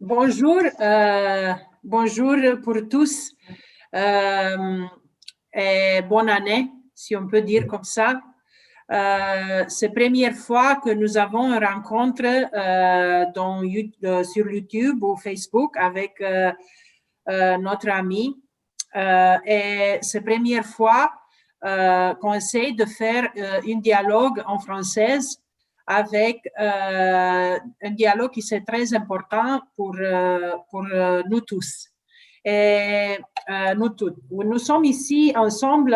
Bonjour, bonjour pour tous et bonne année, si on peut dire comme ça. C'est la première fois que nous avons une rencontre sur YouTube ou Facebook avec notre ami. Et c'est la première fois qu'on essaie de faire un dialogue en français avec un dialogue qui est très important pour nous tous. Et nous toutes. Nous sommes ici ensemble,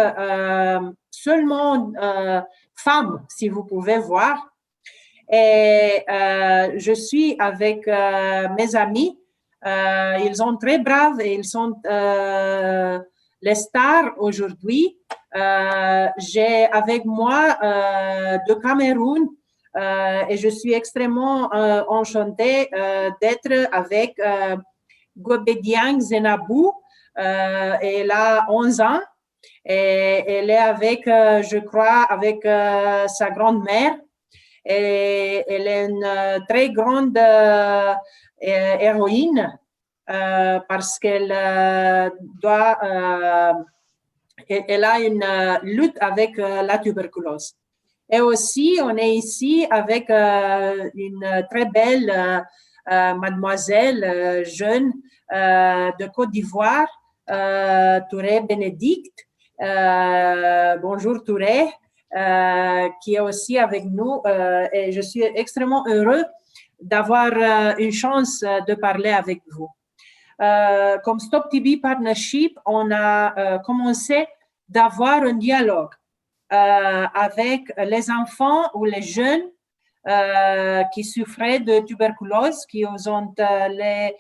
seulement femmes, si vous pouvez voir. Et je suis avec mes amis. Ils sont très braves et ils sont les stars aujourd'hui. J'ai avec moi de Cameroun et je suis extrêmement enchantée d'être avec Gobediang Zenabou. Elle a 11 ans et elle est avec, je crois, avec sa grand-mère. Et elle est une très grande héroïne parce qu'elle elle a une lutte avec la tuberculose. Et aussi, on est ici avec une très belle mademoiselle jeune de Côte d'Ivoire, Touré Bénédicte. Bonjour Touré. Qui est aussi avec nous et je suis extrêmement heureux d'avoir une chance de parler avec vous. Comme Stop TB Partnership, on a commencé d'avoir un dialogue avec les enfants ou les jeunes qui souffraient de tuberculose, qui sont les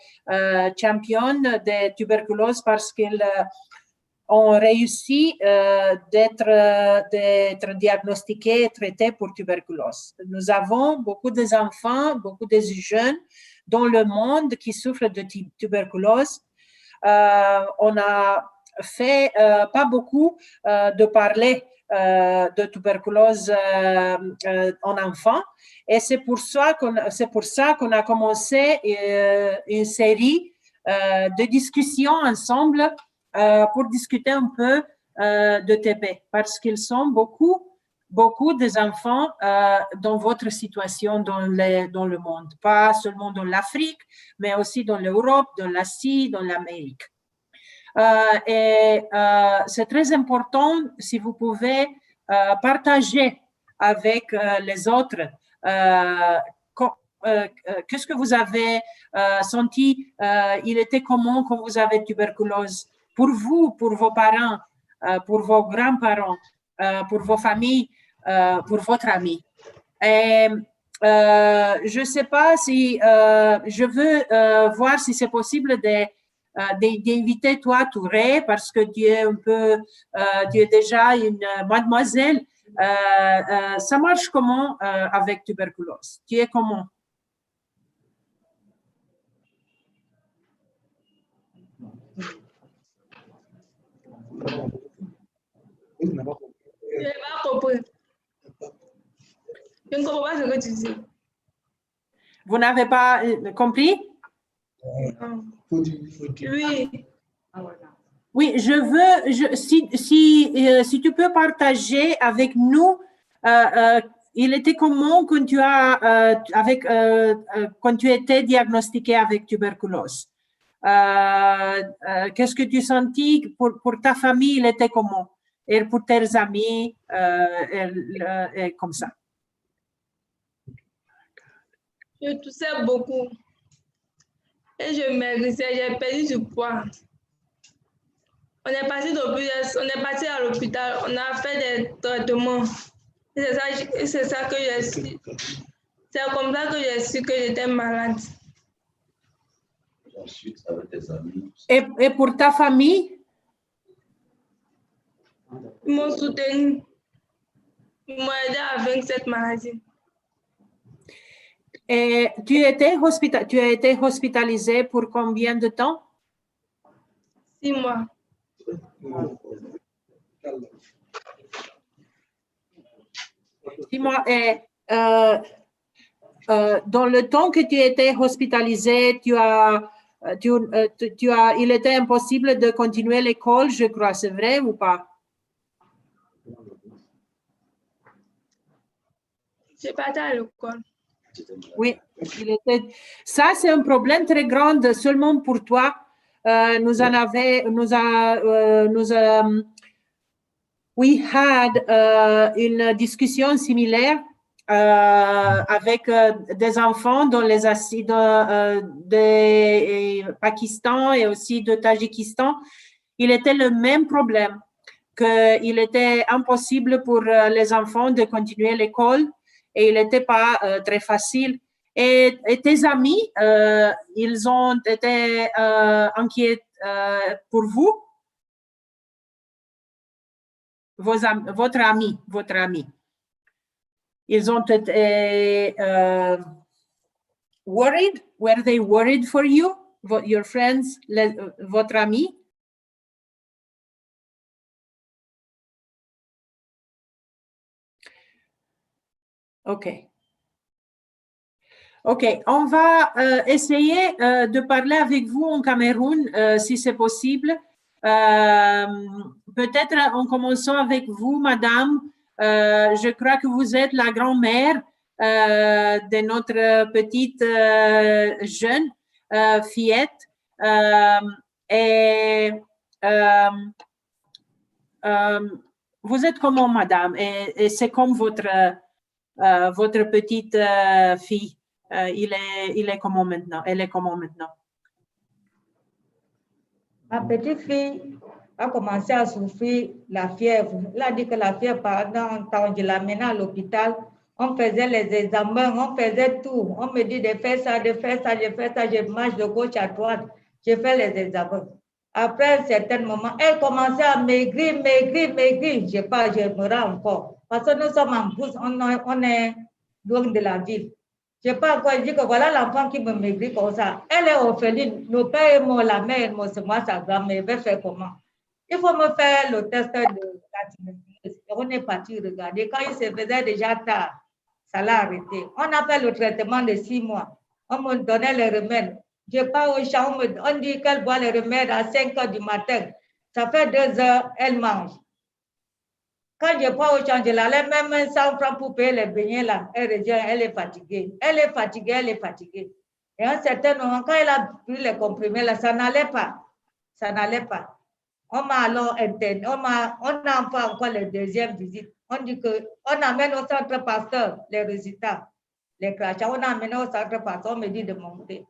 champions de tuberculose parce qu'ils ont réussi d'être diagnostiqués et traités pour tuberculose. Nous avons beaucoup d'enfants, beaucoup de jeunes dans le monde qui souffrent de tuberculose. On a fait pas beaucoup de parler de tuberculose en enfants et c'est pour ça qu'on a commencé une série de discussions ensemble pour discuter un peu de TB, parce qu'ils sont beaucoup des enfants dans votre situation dans le monde, pas seulement dans l'Afrique, mais aussi dans l'Europe, dans l'Asie, dans l'Amérique. C'est très important si vous pouvez partager avec les autres qu'est-ce que vous avez senti, il était comment quand vous avez tuberculose pour vous, pour vos parents, pour vos grands-parents, pour vos familles, pour votre ami. Et je ne sais pas si je veux voir si c'est possible d'inviter toi, Touré, parce que tu es tu es déjà une mademoiselle. Ça marche comment avec tuberculose? Tu es comment? Je n'ai pas compris. Je ne comprends pas ce que tu dis. Vous n'avez pas compris? Oui. Oui, je veux, si tu peux partager avec nous, il était comment quand quand tu étais diagnostiqué avec tuberculose? Qu'est-ce que tu sentis pour ta famille, il était comment? Et pour tes amis, et comme ça. Je toussais beaucoup. Et je maigrissais, j'ai perdu du poids. On est parti à l'hôpital, on a fait des traitements. C'est ça que j'ai su. C'est comme ça que j'ai su que j'étais malade. Ensuite, avec tes amis. Et pour ta famille? Ils m'ont soutenu. Ils m'ont aidé à vaincre cette maladie. Et tu as été hospitalisé pour combien de temps? 6 mois. 6 mois. Et dans le temps que tu étais hospitalisé, il était impossible de continuer l'école, je crois, c'est vrai ou pas? Je partais à l'école. Oui, ça c'est un problème très grand seulement pour toi. We had une discussion similaire avec des enfants dans les de Pakistan et aussi de Tadjikistan. Il était le même problème, qu'il était impossible pour les enfants de continuer l'école et il n'était pas très facile. Et tes amis, ils ont été inquiets pour vous? Votre ami. Ils ont été worried? Were they worried for you? Your friends, votre ami? OK. OK, on va essayer de parler avec vous en Cameroun, si c'est possible. Peut-être en commençant avec vous, madame. Je crois que vous êtes la grand-mère de notre petite jeune fillette. Vous êtes comment, madame? Et c'est comme votre petite fille. Elle est comment maintenant? Ma petite fille a commencé à souffrir la fièvre. Elle a dit que la fièvre, pendant un temps, je l'amenais à l'hôpital. On faisait les examens, on faisait tout. On me dit de faire ça, je marche de gauche à droite. Je fais les examens. Après un certain moment, elle commençait à maigrir. Je me rends encore. Parce que nous sommes en Brousse, on est loin de la ville. Je n'ai pas encore dit que voilà l'enfant qui me maigrit comme ça. Elle est orpheline. Nos pères est mort, la mère est morte, c'est moi sa grand-mère. Elle va faire comment? Il faut me faire le test de la tuberculose. On est parti regarder. Quand il se faisait déjà tard, ça l'a arrêté. On a fait le traitement de 6 mois. On me donnait les remèdes. Je pars au champ, on dit qu'elle boit les remèdes à 5 heures du matin. Ça fait 2 heures, elle mange. Quand je pars au champ, je l'allais même 100 francs pour payer les beignets là. Elle revient, elle est fatiguée. Et à un certain moment, quand elle a pris les comprimés là, ça n'allait pas. On m'a alors interné. On n'a pas encore la deuxième visite. On dit qu'on amène au centre pasteur les résultats, les crachats. On a amené au centre pasteur, on me dit de monter.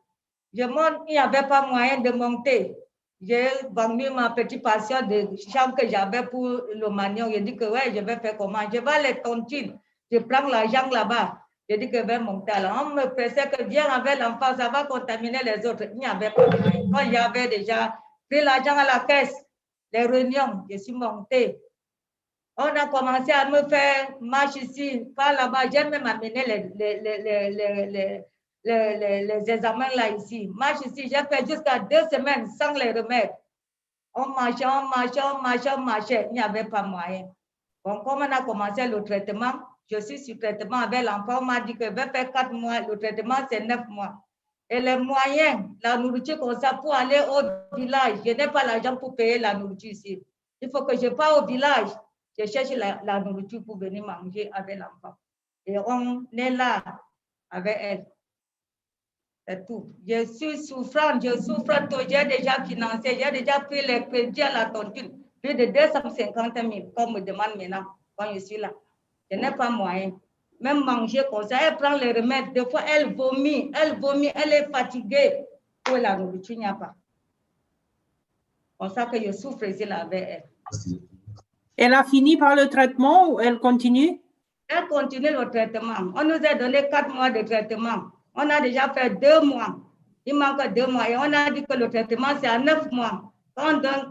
Je monte, il n'y avait pas moyen de monter. J'ai vendu ma petite passion de chambre que j'avais pour le manioc. J'ai dit que ouais, je vais faire comment? Je vais à les tontines. Je prends l'argent là-bas. J'ai dit que je vais monter. Alors, on me pressait que viens avec l'enfant, ça va contaminer les autres. Il n'y avait pas moyen. Quand j'avais déjà pris l'argent à la caisse, les réunions, je suis montée. On a commencé à me faire marche ici, par là-bas. J'ai même amené les examens là ici. Marche ici, j'ai fait jusqu'à 2 semaines sans les remèdes. On marchait. Il n'y avait pas moyen. Bon, comme on a commencé le traitement, je suis sur traitement avec l'enfant. On m'a dit que je vais faire 4 mois. Le traitement, c'est 9 mois. Et les moyens, la nourriture comme ça, pour aller au village, je n'ai pas l'argent pour payer la nourriture ici. Il faut que je parte au village. Je cherche la nourriture pour venir manger avec l'enfant. Et on est là avec elle. C'est tout. Je suis souffrante, je souffre tout. J'ai déjà financé, j'ai déjà pris les crédits à la tontine. Plus de 250 000, comme me demande maintenant, quand je suis là. Je n'ai pas moyen. Même manger comme ça, elle prend les remèdes. Des fois, elle vomit, elle est fatiguée. Pour la nourriture, il n'y a pas. C'est pour ça que je souffre ici là avec elle. Elle a fini par le traitement ou elle continue? Elle continue le traitement. On nous a donné 4 mois de traitement. On a déjà fait 2 mois. Il manque 2 mois. Et on a dit que le traitement, c'est à 9 mois. On nous a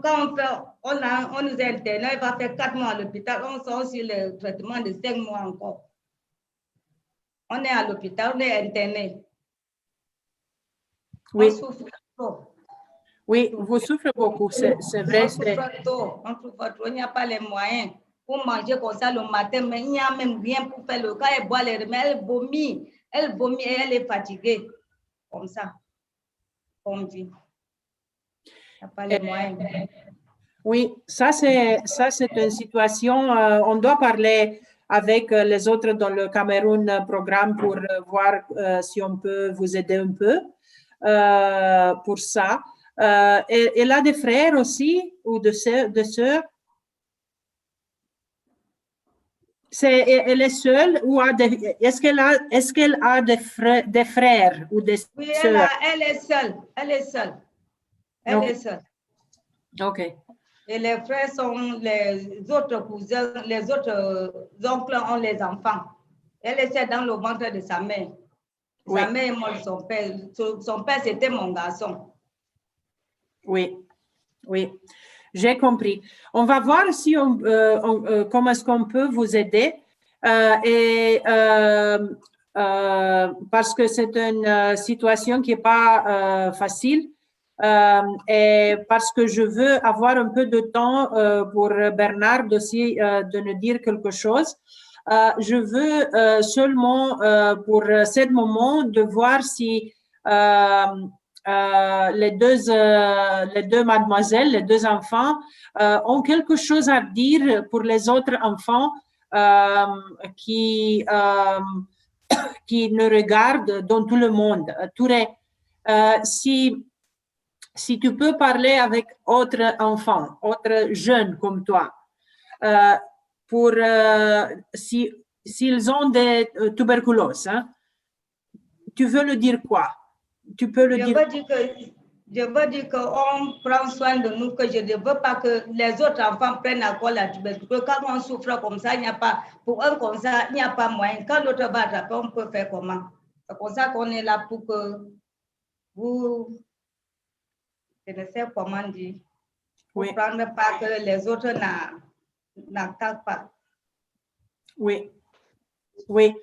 interné, il va faire 4 mois à l'hôpital. On sort sur le traitement de 5 mois encore. On est à l'hôpital, on est interné. Oui. On souffre trop. Oui, vous souffrez beaucoup, c'est vrai. On souffre trop, il n'y a pas les moyens pour manger comme ça le matin, mais il n'y a même rien pour faire le cas. Elle boit les remèdes, elle vomit, Elle vomit et elle est fatiguée. Comme ça. On dit. Il n'y a pas les moyens. Oui, ça c'est une situation, on doit parler avec les autres dans le Cameroun programme pour voir si on peut vous aider un peu pour ça. Elle a des frères aussi ou de sœurs? Elle est seule ou est-ce qu'elle a des frères ou des oui, sœurs? Elle est seule. Elle est seule. Elle est seule. OK. Et les frères sont les autres cousins, les autres oncles ont les enfants. Elle était dans le ventre de sa mère. Oui. Sa mère est morte, son père. Son père, c'était mon garçon. Oui, oui, j'ai compris. On va voir si comment est-ce qu'on peut vous aider. Parce que c'est une situation qui n'est pas facile. Et parce que je veux avoir un peu de temps pour Bernard aussi de nous dire quelque chose. Je veux seulement pour ce moment de voir si les deux mademoiselles, les deux enfants ont quelque chose à dire pour les autres enfants qui nous regardent dans tout le monde. Touré, si tu peux parler avec autres enfants, autres jeunes comme toi, pour s'ils ont des tuberculoses, hein, tu veux le dire quoi? Tu peux le dire. Je veux dire qu'on prend soin de nous, que je ne veux pas que les autres enfants prennent encore la tuberculose. Quand on souffre comme ça, il n'y a pas, pour un comme ça, il n'y a pas moyen. Quand l'autre va attraper, on peut faire comment? C'est comme ça qu'on est là pour que vous, je ne sais comment dire, oui. Pour prendre pas que les autres n'attaquent pas. Oui. Oui.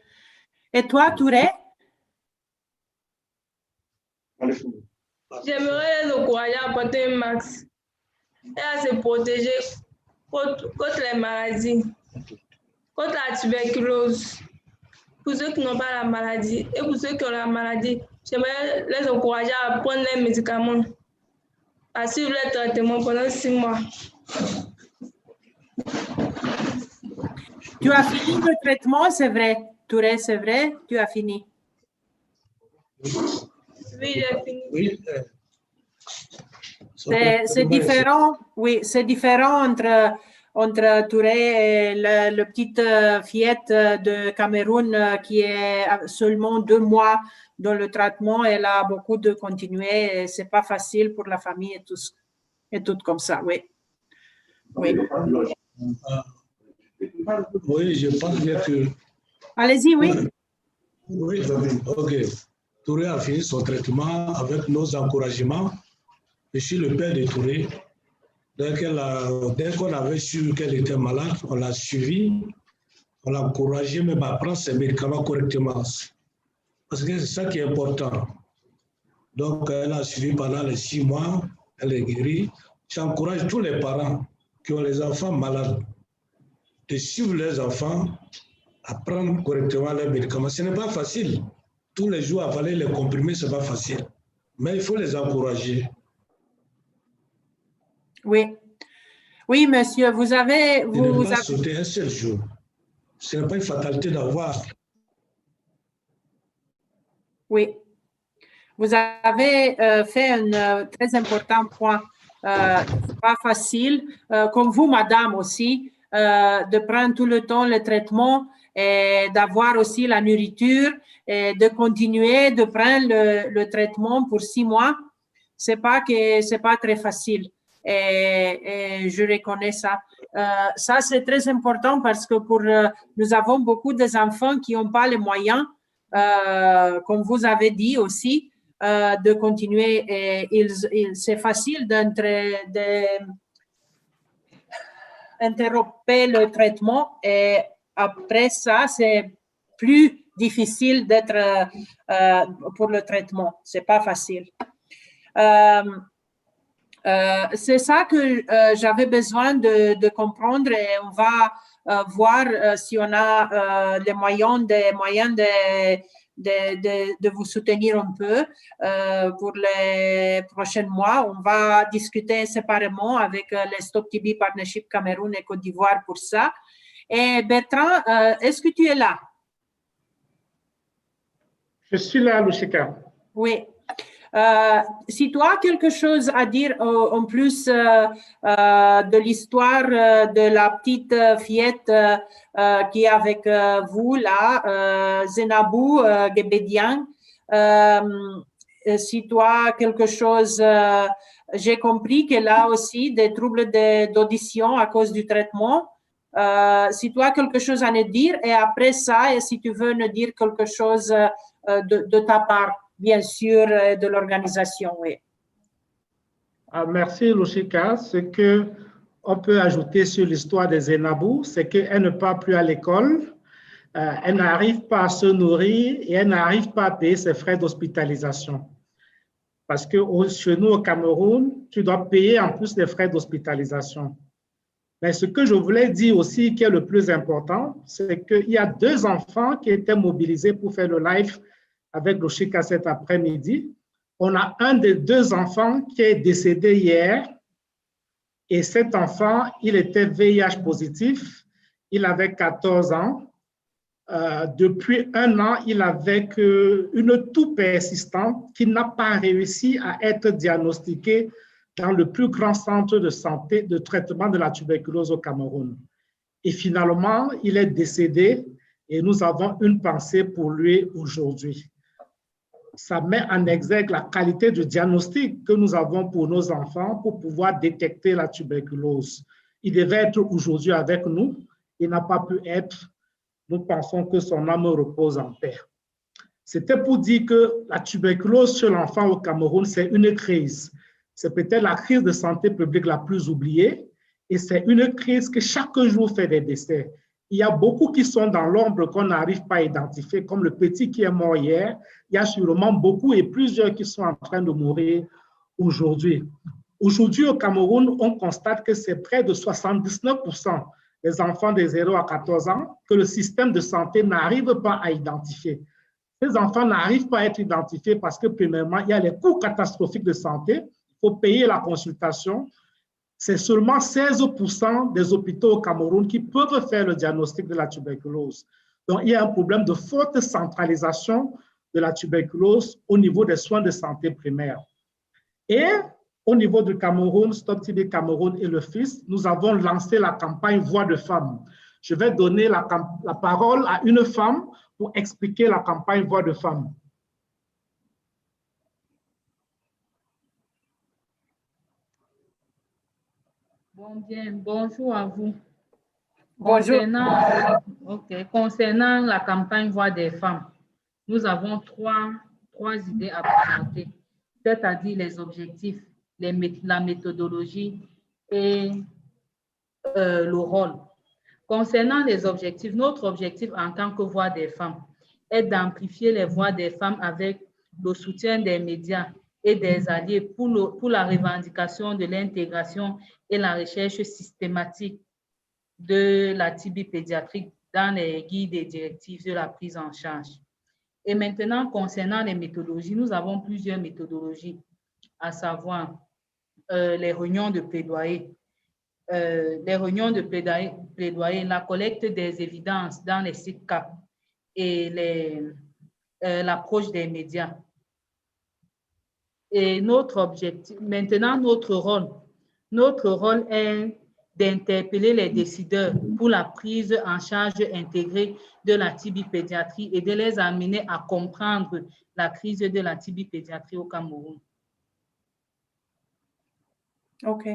Et toi, Touré? J'aimerais les encourager à porter un masque et à se protéger contre les maladies, contre la tuberculose. Pour ceux qui n'ont pas la maladie et pour ceux qui ont la maladie, j'aimerais les encourager à prendre les médicaments, à suivre les traitements pendant 6 mois. Tu as fini le traitement, c'est vrai. Touré, c'est vrai, tu as fini. Oui, j'ai fini. Oui. C'est différent, oui, c'est différent entre Touré et la petite fillette de Cameroun qui est seulement 2 mois dans le traitement. Elle a beaucoup de continuer. C'est pas facile pour la famille et tout comme ça, oui. Oui. Oui, je pense bien que... Allez-y, oui. Oui, ok. Touré a fini son traitement avec nos encouragements. Je suis le père de Touré. Dès qu'on avait su qu'elle était malade, on l'a suivie, on l'a encouragée même à prendre ses médicaments correctement. Parce que c'est ça qui est important. Donc, elle a suivi pendant les 6 mois, elle est guérie. J'encourage tous les parents qui ont les enfants malades de suivre les enfants à prendre correctement les médicaments. Ce n'est pas facile. Tous les jours, avaler les comprimés, ce n'est pas facile. Mais il faut les encourager. Oui. Oui, monsieur, vous avez... ne pas sauter un seul jour. Ce n'est pas une fatalité d'avoir. Oui. Vous avez fait un très important point. C'est pas facile, comme vous, madame, aussi, de prendre tout le temps le traitement et d'avoir aussi la nourriture et de continuer de prendre le traitement pour 6 mois. C'est pas très facile. Et je reconnais ça. Ça, c'est très important parce que nous avons beaucoup d'enfants qui n'ont pas les moyens, comme vous avez dit aussi, de continuer. Et c'est facile d'interrompre le traitement et après ça, c'est plus difficile d'être pour le traitement. C'est pas facile. C'est ça que j'avais besoin de comprendre et on va voir si on a les moyens de vous soutenir un peu pour les prochains mois. On va discuter séparément avec les Stop TB Partnership Cameroun et Côte d'Ivoire pour ça. Et Bertrand, est-ce que tu es là? Je suis là, Lushika. Oui. Si tu as quelque chose à dire en plus de l'histoire de la petite fillette qui est avec vous là, Zenabou Gebedian, si tu as quelque chose, j'ai compris qu'elle a aussi des troubles d'audition à cause du traitement. Si tu as quelque chose à nous dire, et après ça, et si tu veux nous dire quelque chose de ta part, bien sûr, de l'organisation, oui. Merci, Lushika. Ce qu'on peut ajouter sur l'histoire de Zenabou, c'est qu'elle ne part plus à l'école, elle n'arrive pas à se nourrir et elle n'arrive pas à payer ses frais d'hospitalisation. Parce que chez nous, au Cameroun, tu dois payer en plus des frais d'hospitalisation. Mais ce que je voulais dire aussi, qui est le plus important, c'est qu'il y a 2 enfants qui étaient mobilisés pour faire le live avec Lushika cet après-midi. On a un des 2 enfants qui est décédé hier. Et cet enfant, il était VIH positif. Il avait 14 ans. Depuis 1 an, il avait une toux persistante qui n'a pas réussi à être diagnostiquée dans le plus grand centre de santé de traitement de la tuberculose au Cameroun. Et finalement, il est décédé et nous avons une pensée pour lui aujourd'hui. Ça met en exergue la qualité du diagnostic que nous avons pour nos enfants pour pouvoir détecter la tuberculose. Il devait être aujourd'hui avec nous, il n'a pas pu être. Nous pensons que son âme repose en paix. C'était pour dire que la tuberculose chez l'enfant au Cameroun, c'est une crise. C'est peut-être la crise de santé publique la plus oubliée et c'est une crise que chaque jour fait des décès. Il y a beaucoup qui sont dans l'ombre qu'on n'arrive pas à identifier, comme le petit qui est mort hier. Il y a sûrement beaucoup et plusieurs qui sont en train de mourir aujourd'hui. Aujourd'hui, au Cameroun, on constate que c'est près de 79% des enfants de 0 à 14 ans que le système de santé n'arrive pas à identifier. Ces enfants n'arrivent pas à être identifiés parce que, premièrement, il y a les coûts catastrophiques de santé. Il faut payer la consultation. C'est seulement 16% des hôpitaux au Cameroun qui peuvent faire le diagnostic de la tuberculose. Donc, il y a un problème de forte centralisation de la tuberculose au niveau des soins de santé primaires. Et au niveau du Cameroun, Stop TB Cameroun et le FIS, nous avons lancé la campagne Voix de femmes. Je vais donner la parole à une femme pour expliquer la campagne Voix de femmes. Bonjour à vous. Bonjour. Concernant la campagne Voix des femmes, nous avons trois idées à présenter, c'est-à-dire les objectifs, la méthodologie et le rôle. Concernant les objectifs, notre objectif en tant que Voix des femmes est d'amplifier les voix des femmes avec le soutien des médias et des alliés pour la revendication de l'intégration et la recherche systématique de la TB pédiatrique dans les guides et directives de la prise en charge. Et maintenant, concernant les méthodologies, nous avons plusieurs méthodologies, à savoir les réunions de plaidoyer. La collecte des évidences dans les sites CAP et l'approche des médias. Et notre objectif, maintenant notre rôle est d'interpeller les décideurs pour la prise en charge intégrée de la TB pédiatrie et de les amener à comprendre la crise de la TB pédiatrie au Cameroun. OK.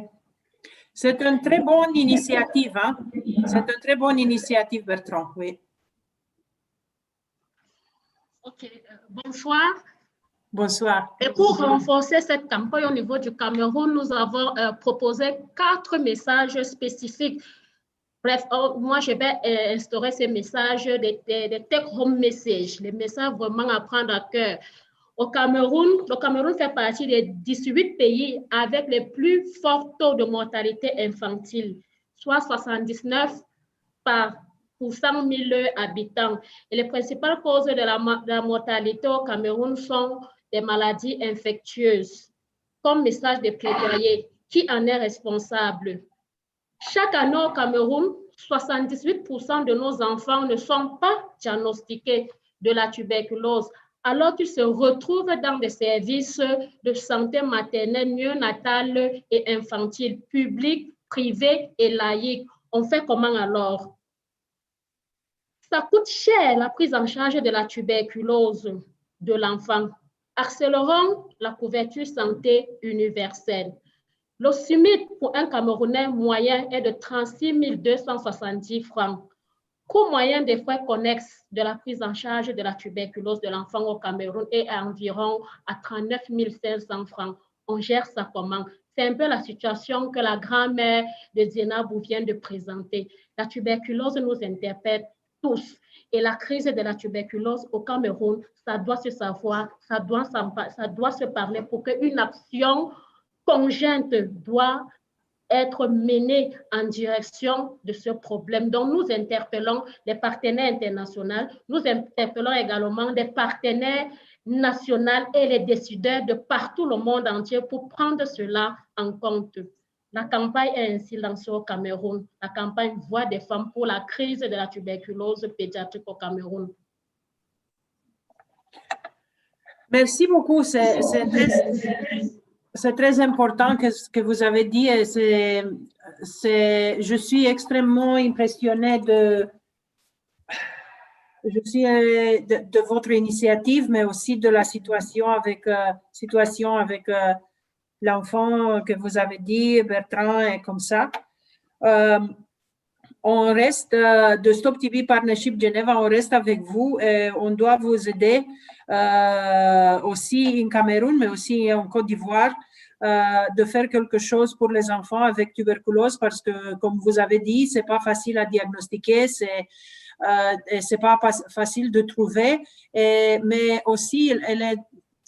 C'est une très bonne initiative. Hein? C'est une très bonne initiative, Bertrand. Oui. OK. Bonsoir. Bonsoir. Et pour renforcer cette campagne au niveau du Cameroun, nous avons proposé 4 messages spécifiques. Bref, moi, je vais instaurer ces messages, des take-home messages, les messages vraiment à prendre à cœur. Au Cameroun, le Cameroun fait partie des 18 pays avec les plus forts taux de mortalité infantile, soit 79 par pour 100 000 habitants. Et les principales causes de la mortalité au Cameroun sont des maladies infectieuses. Comme message de plaidoyer, qui en est responsable? Chaque année au Cameroun, 78% de nos enfants ne sont pas diagnostiqués de la tuberculose, alors qu'ils se retrouvent dans des services de santé maternelle, néonatale et infantile, publics, privés et laïcs. On fait comment alors? Ça coûte cher la prise en charge de la tuberculose de l'enfant. Accélérons la couverture santé universelle. Le SMIC pour un Camerounais moyen est de 36 270 francs. Coût moyen des frais connexes de la prise en charge de la tuberculose de l'enfant au Cameroun est environ à 39 500 francs. On gère ça comment? C'est un peu la situation que la grand-mère de Zienabou vient de présenter. La tuberculose nous interpelle tous. Et la crise de la tuberculose au Cameroun, ça doit se savoir, ça doit se parler pour qu'une action conjointe doit être menée en direction de ce problème. Donc, nous interpellons les partenaires internationaux, nous interpellons également des partenaires nationaux et les décideurs de partout le monde entier pour prendre cela en compte. La campagne est ainsi lancée au Cameroun, la campagne Voix des femmes pour la crise de la tuberculose pédiatrique au Cameroun. Merci beaucoup. C'est très important ce que vous avez dit. Et je suis extrêmement impressionnée de votre initiative, mais aussi de la situation avec l'enfant que vous avez dit, Bertrand, et comme ça. On reste de Stop TB Partnership Geneva, on reste avec vous et on doit vous aider aussi en Cameroun, mais aussi en Côte d'Ivoire, de faire quelque chose pour les enfants avec tuberculose parce que, comme vous avez dit, c'est pas facile à diagnostiquer, c'est pas facile de trouver, mais aussi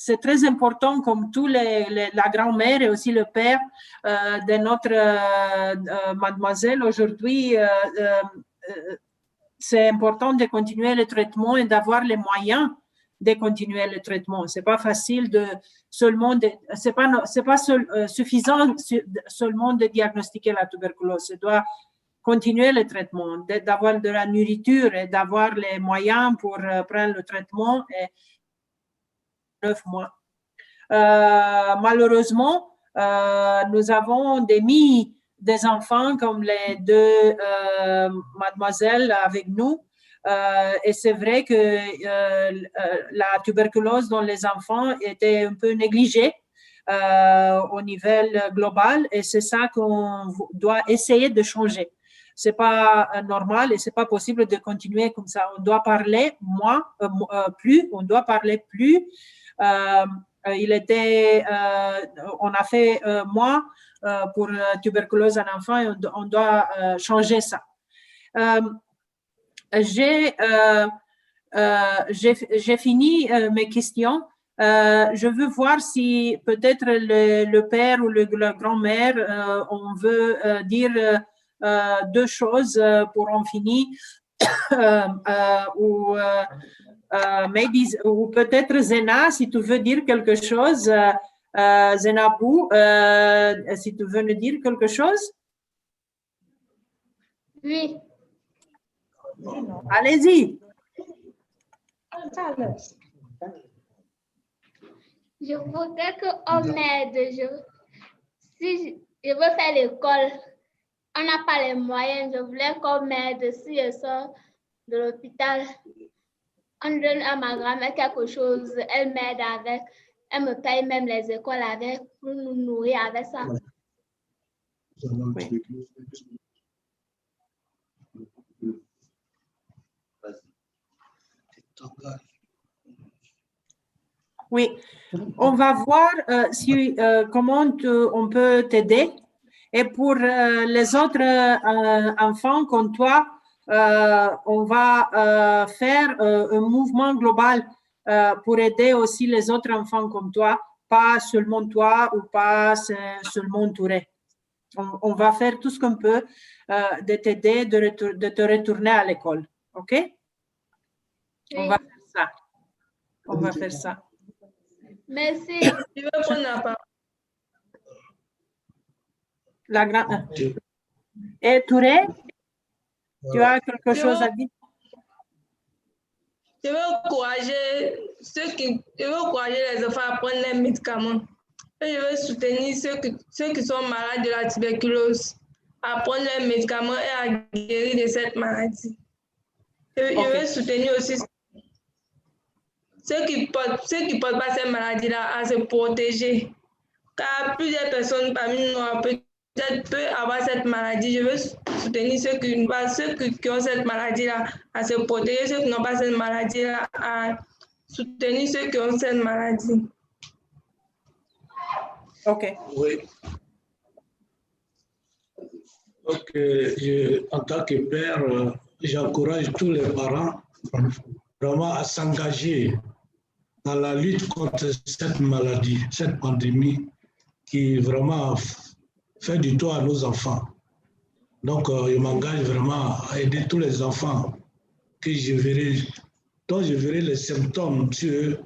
c'est très important, comme tous la grand-mère et aussi le père de notre mademoiselle aujourd'hui, c'est important de continuer le traitement et d'avoir les moyens de continuer le traitement. C'est pas facile c'est pas suffisant seulement de diagnostiquer la tuberculose. Ça doit continuer le traitement, d'avoir de la nourriture et d'avoir les moyens pour prendre le traitement. 9 mois. Malheureusement, nous avons des enfants comme les deux mademoiselles avec nous. Et c'est vrai que la tuberculose dans les enfants était un peu négligée au niveau global et c'est ça qu'on doit essayer de changer. C'est pas normal et c'est pas possible de continuer comme ça. On doit parler on doit parler plus. On a fait moins pour tuberculose en enfant et on doit changer ça. J'ai fini mes questions. Je veux voir si peut-être le père ou la grand-mère, on veut dire deux choses pour en finir. Ou peut-être Zena, si tu veux dire quelque chose. Zenabou, si tu veux nous dire quelque chose. Oui. Allez-y. Je voudrais qu'on m'aide. Si je veux faire l'école, on n'a pas les moyens. Je voulais qu'on m'aide si je sors de l'hôpital. On donne à ma grand-mère quelque chose, elle m'aide avec, elle me paye même les écoles avec, pour nous nourrir avec ça. Oui, on va voir comment on peut t'aider. Et pour les autres enfants comme toi, on va faire un mouvement global pour aider aussi les autres enfants comme toi, pas seulement toi ou pas seulement Touré. On va faire tout ce qu'on peut de t'aider, de te retourner à l'école. OK? On va faire ça. On va faire ça. Merci. Je veux prendre la parole. La grande. Et Touré, tu as quelque chose à dire? Je veux encourager les enfants à prendre les médicaments. Et je veux soutenir ceux qui sont malades de la tuberculose à prendre les médicaments et à guérir de cette maladie. Je veux soutenir aussi ceux qui portent pas cette maladie-là à se protéger. Car plusieurs personnes parmi nous peut-être peuvent avoir cette maladie. Je veux soutenir ceux qui ont cette maladie-là à se protéger, ceux qui n'ont pas cette maladie-là à soutenir ceux qui ont cette maladie. OK. Oui. Donc, en tant que père, j'encourage tous les parents vraiment à s'engager dans la lutte contre cette maladie, cette pandémie qui vraiment fait du tort à nos enfants. Donc, je m'engage vraiment à aider tous les enfants que dont je verrai les symptômes sur eux,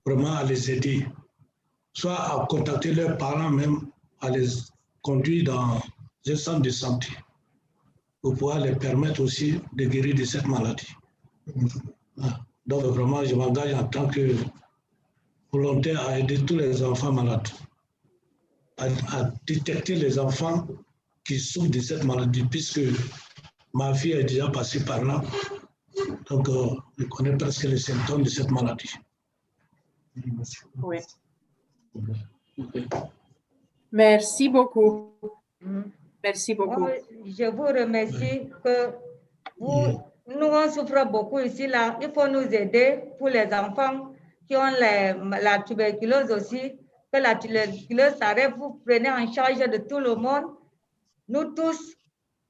vraiment à les aider, soit à contacter leurs parents même, à les conduire dans un centre de santé pour pouvoir les permettre aussi de guérir de cette maladie. Donc, vraiment, je m'engage en tant que volontaire à aider tous les enfants malades, à détecter les enfants qui souffrent de cette maladie, puisque ma fille est déjà passée par là. Donc, je connais presque les symptômes de cette maladie. Oui. Merci beaucoup. Merci beaucoup. Je vous remercie que nous on souffre beaucoup ici. Là. Il faut nous aider pour les enfants qui ont la tuberculose aussi. Que la tuberculose s'arrête, vous prenez en charge de tout le monde. Nous tous,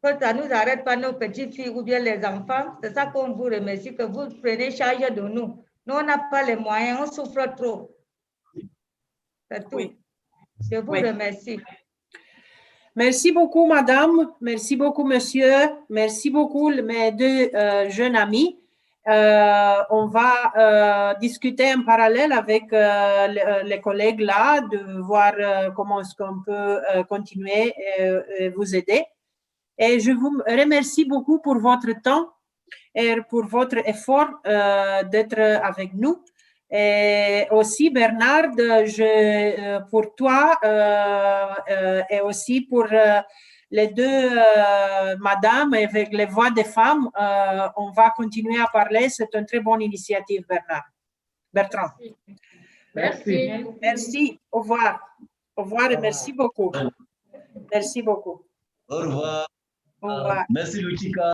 que ça ne nous arrête pas nos petites filles ou bien les enfants. C'est ça qu'on vous remercie, que vous prenez charge de nous. Nous, on n'a pas les moyens, on souffre trop. C'est tout. Oui. Je vous remercie. Merci beaucoup, madame. Merci beaucoup, monsieur. Merci beaucoup, mes deux jeunes amis. On va discuter en parallèle avec les collègues là, de voir comment est-ce qu'on peut continuer et vous aider. Et je vous remercie beaucoup pour votre temps et pour votre effort d'être avec nous. Et aussi, Bernard, pour toi et aussi pour les deux madames avec les voix des femmes, on va continuer à parler. C'est une très bonne initiative, Bertrand. Merci. Merci. Au revoir. Au revoir et merci beaucoup. Merci beaucoup. Au revoir. Au revoir. Merci, Luchika.